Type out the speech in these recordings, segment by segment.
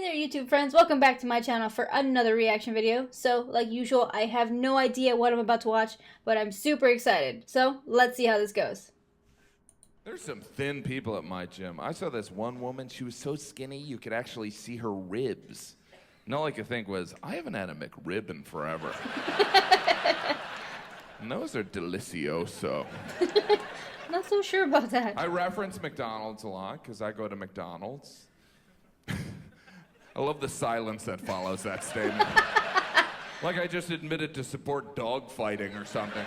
there, YouTube friends. Welcome back to my channel for another reaction video. So, like usual, I have no idea what I'm about to watch, but I'm super excited. So, let's see how this goes. There's some thin people at my gym. I saw this one woman, she was so skinny you could actually see her ribs. And all I could think was, I haven't had a McRib in forever. And those are delicioso. Not so sure about that. I reference McDonald's a lot because I go to McDonald's. I love the silence that follows that statement. Like I just admitted to support dog fighting or something.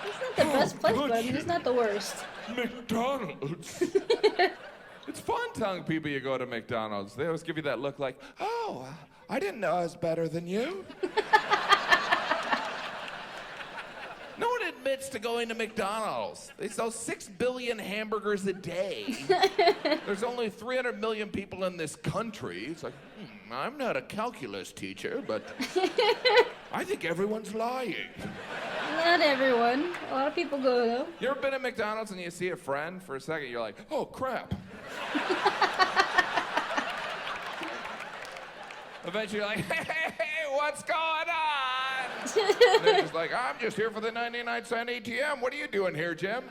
It's not the best place, but I mean, it's not the worst. McDonald's. It's fun telling people you go to McDonald's. They always give you that look like, oh, I didn't know I was better than you. No one admits to going to McDonald's. They sell 6 billion hamburgers a day. There's only 300 million people in this country. It's like, I'm not a calculus teacher, but I think everyone's lying. Not everyone. A lot of people go, though. You ever been at McDonald's and you see a friend for a second, you're like, oh, crap. Eventually you're like, hey, what's going on? And they're just like, I'm just here for the 99-cent ATM. What are you doing here, Jim?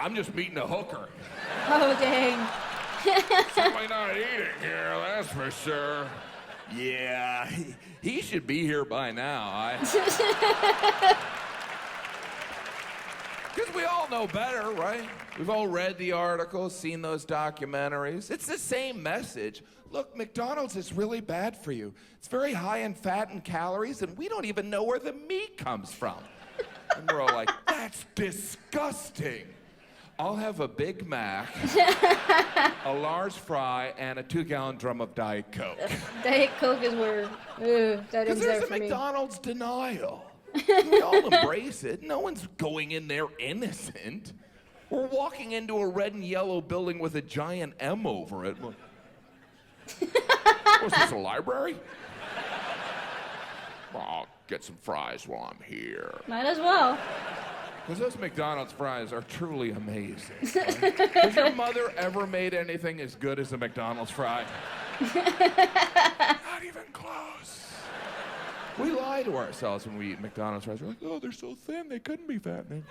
I'm just meeting a hooker. Oh, dang. Somebody not eating here, that's for sure. Yeah, he should be here by now. Because we all know better, right? We've all read the articles, seen those documentaries. It's the same message. Look, McDonald's is really bad for you. It's very high in fat and calories, and we don't even know where the meat comes from. And we're all like, that's disgusting. I'll have a Big Mac, a large fry, and a 2-gallon drum of Diet Coke. Diet Coke is where, that is there for me. Because there's a McDonald's denial. We all embrace it. No one's going in there innocent. We're walking into a red and yellow building with a giant M over it. Was this a library? Well, I'll get some fries while I'm here. Might as well. Because those McDonald's fries are truly amazing. Right? Has your mother ever made anything as good as a McDonald's fry? Not even close. We lie to ourselves when we eat McDonald's fries. We're like, oh, they're so thin, they couldn't be fattening.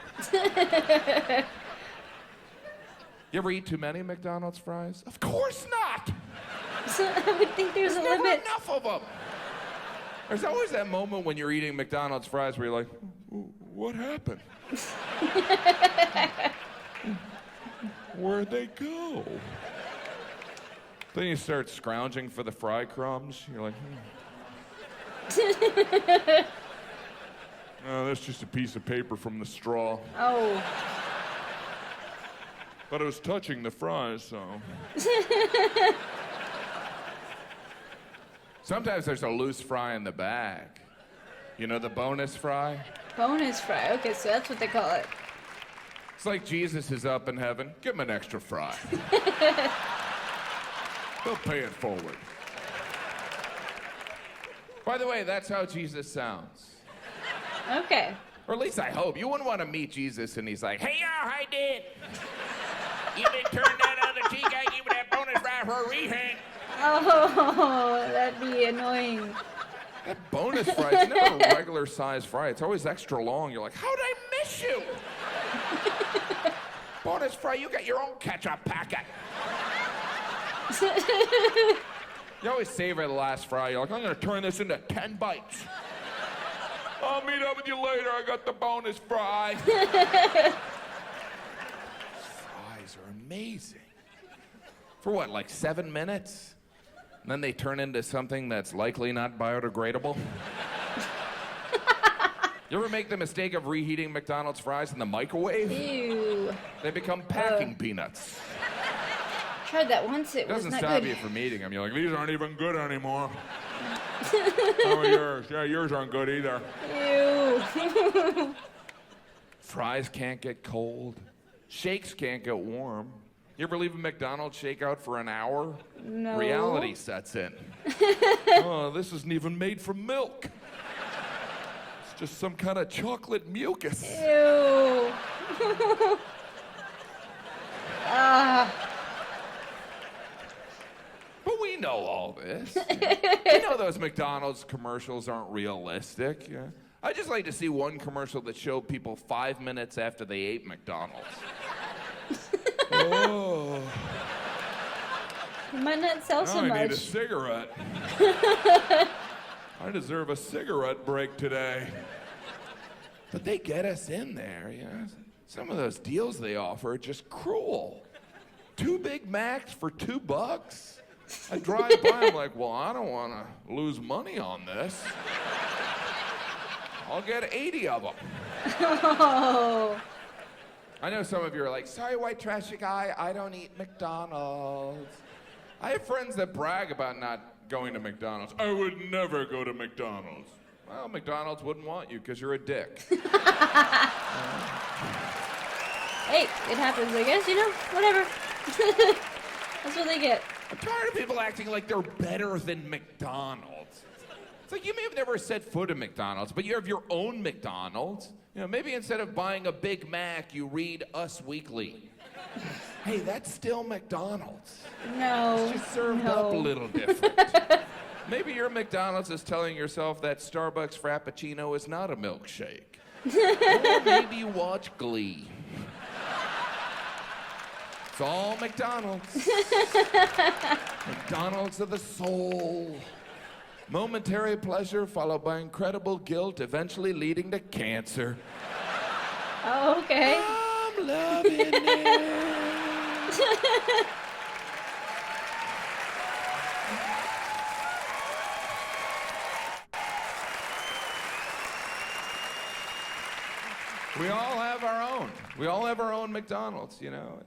You ever eat too many McDonald's fries? Of course not! I would think there's a never limit. Enough of them. There's always that moment when you're eating McDonald's fries where you're like, what happened? Where'd they go? Then you start scrounging for the fry crumbs. You're like, oh, that's just a piece of paper from the straw. Oh. But it was touching the fries, so. Sometimes there's a loose fry in the bag. You know the bonus fry? Bonus fry. Okay, so that's what they call it. It's like Jesus is up in heaven. Give him an extra fry. They'll pay it forward. By the way, that's how Jesus sounds. Okay. Or at least I hope. You wouldn't want to meet Jesus and he's like, hey, I did. You didn't turn that other cheek. I gave you that bonus fry for a rehang. Oh, that'd be annoying. That bonus fry, it's never a regular size fry. It's always extra long. You're like, how'd I miss you? Bonus fry, you got your own ketchup packet. You always savor the last fry. You're like, I'm going to turn this into 10 bites. I'll meet up with you later. I got the bonus fry. Fries are amazing. For what, like 7 minutes? And then they turn into something that's likely not biodegradable? You ever make the mistake of reheating McDonald's fries in the microwave? Ew. They become packing peanuts. Tried that once, it was not good. Doesn't stop you from eating them. You're like, these aren't even good anymore. How are yours? Yeah, yours aren't good either. Ew. Fries can't get cold. Shakes can't get warm. You ever leave a McDonald's shake out for an hour? No. Reality sets in. Oh, this isn't even made from milk. It's just some kind of chocolate mucus. Ew. we know all this. We know those McDonald's commercials aren't realistic. Yeah. I just like to see one commercial that showed people 5 minutes after they ate McDonald's. Oh. You might not sell so I much. need a cigarette. I deserve a cigarette break today. But they get us in there, you know. Some of those deals they offer are just cruel. 2 Big Macs for $2? I drive by, I'm like, well, I don't want to lose money on this. I'll get 80 of them. Oh. I know some of you are like, sorry, white trashy guy, I don't eat McDonald's. I have friends that brag about not going to McDonald's. I would never go to McDonald's. Well, McDonald's wouldn't want you because you're a dick. Hey, it happens, I guess, you know? Whatever. That's what they get. I'm tired of people acting like they're better than McDonald's. It's like you may have never set foot in McDonald's, but you have your own McDonald's. You know, maybe instead of buying a Big Mac, you read Us Weekly. Hey, that's still McDonald's. No. It's just served up a little different. Maybe your McDonald's is telling yourself that Starbucks Frappuccino is not a milkshake. Or maybe you watch Glee. It's all McDonald's. McDonald's of the soul. Momentary pleasure followed by incredible guilt, eventually leading to cancer. Oh, okay. I'm loving it. We all have our own. We all have our own McDonald's, you know.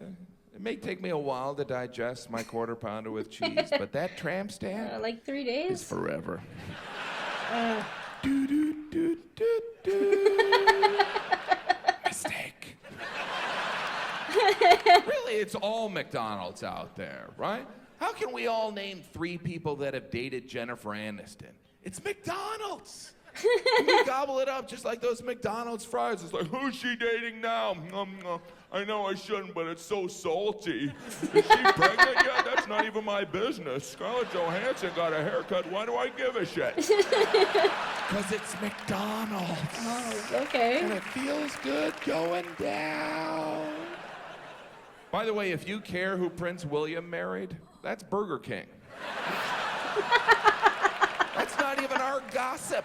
It may take me a while to digest my quarter pounder with cheese, but that tramp stamp Like 3 days? is forever. Mistake. Really, it's all McDonald's out there, right? How can we all name 3 people that have dated Jennifer Aniston? It's McDonald's. We gobble it up just like those McDonald's fries. It's like, who's she dating now? I know I shouldn't, but it's so salty. Is she pregnant yet? That's not even my business. Scarlett Johansson got a haircut. Why do I give a shit? Because it's McDonald's. Oh, okay. And it feels good going down. By the way, if you care who Prince William married, that's Burger King. That's not even our gossip.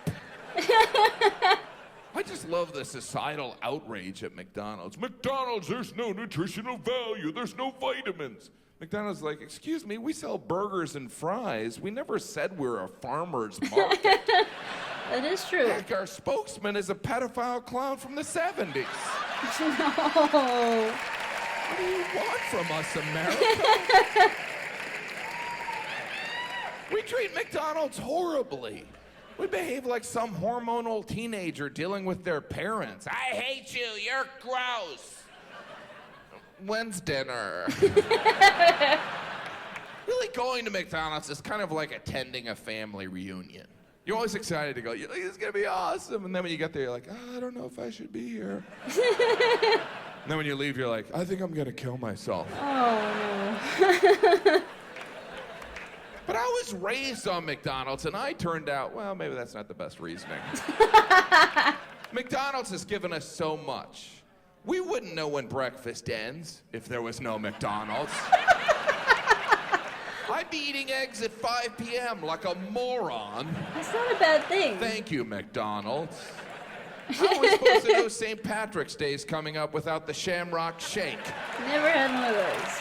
I just love the societal outrage at McDonald's. McDonald's, there's no nutritional value. There's no vitamins. McDonald's like, excuse me, we sell burgers and fries. We never said we're a farmer's market. That is true. Heck, our spokesman is a pedophile clown from the 70s. No. What do you want from us, America? We treat McDonald's horribly. We behave like some hormonal teenager dealing with their parents. I hate you, you're gross. When's dinner? Really, going to McDonald's is kind of like attending a family reunion. You're always excited to go, you're like, it's gonna be awesome. And then when you get there, you're like, oh, I don't know if I should be here. And then when you leave, you're like, I think I'm gonna kill myself. Oh, no. But I was raised on McDonald's, and I turned out, well, maybe that's not the best reasoning. McDonald's has given us so much. We wouldn't know when breakfast ends if there was no McDonald's. I'd be eating eggs at 5 p.m. like a moron. That's not a bad thing. Thank you, McDonald's. How are we supposed to know St. Patrick's Day is coming up without the Shamrock Shake? Never had one of those.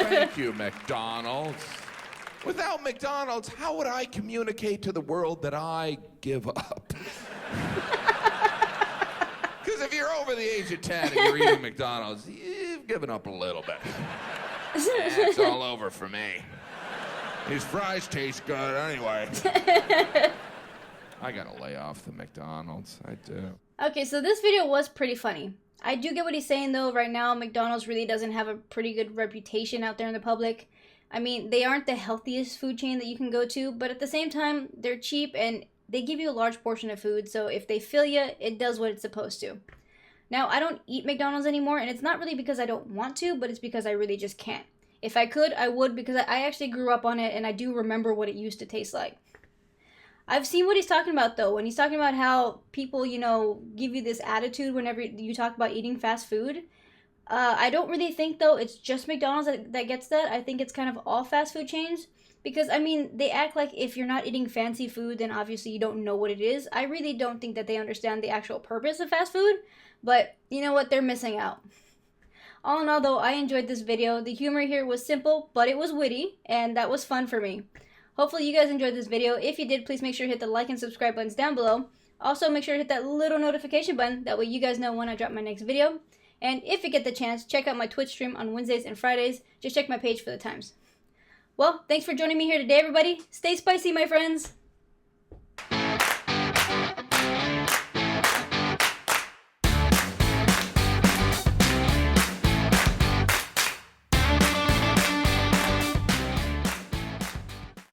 Thank you, McDonald's. Without McDonald's, how would I communicate to the world that I give up? Because if you're over the age of 10 and you're eating McDonald's, you've given up a little bit. It's all over for me. These fries taste good anyway. I gotta lay off the McDonald's. I do. Okay, so this video was pretty funny. I do get what he's saying, though. Right now, McDonald's really doesn't have a pretty good reputation out there in the public. I mean, they aren't the healthiest food chain that you can go to, but at the same time, they're cheap and they give you a large portion of food, so if they fill you, it does what it's supposed to. Now, I don't eat McDonald's anymore, and it's not really because I don't want to, but it's because I really just can't. If I could, I would, because I actually grew up on it and I do remember what it used to taste like. I've seen what he's talking about, though, when he's talking about how people, give you this attitude whenever you talk about eating fast food. I don't really think, though, it's just McDonald's that gets that. I think it's kind of all fast food chains. Because, I mean, they act like if you're not eating fancy food, then obviously you don't know what it is. I really don't think that they understand the actual purpose of fast food. But, you know what? They're missing out. All in all, though, I enjoyed this video. The humor here was simple, but it was witty, and that was fun for me. Hopefully you guys enjoyed this video. If you did, please make sure to hit the like and subscribe buttons down below. Also, make sure to hit that little notification button. That way you guys know when I drop my next video. And if you get the chance, check out my Twitch stream on Wednesdays and Fridays. Just check my page for the times. Well, thanks for joining me here today, everybody. Stay spicy, my friends.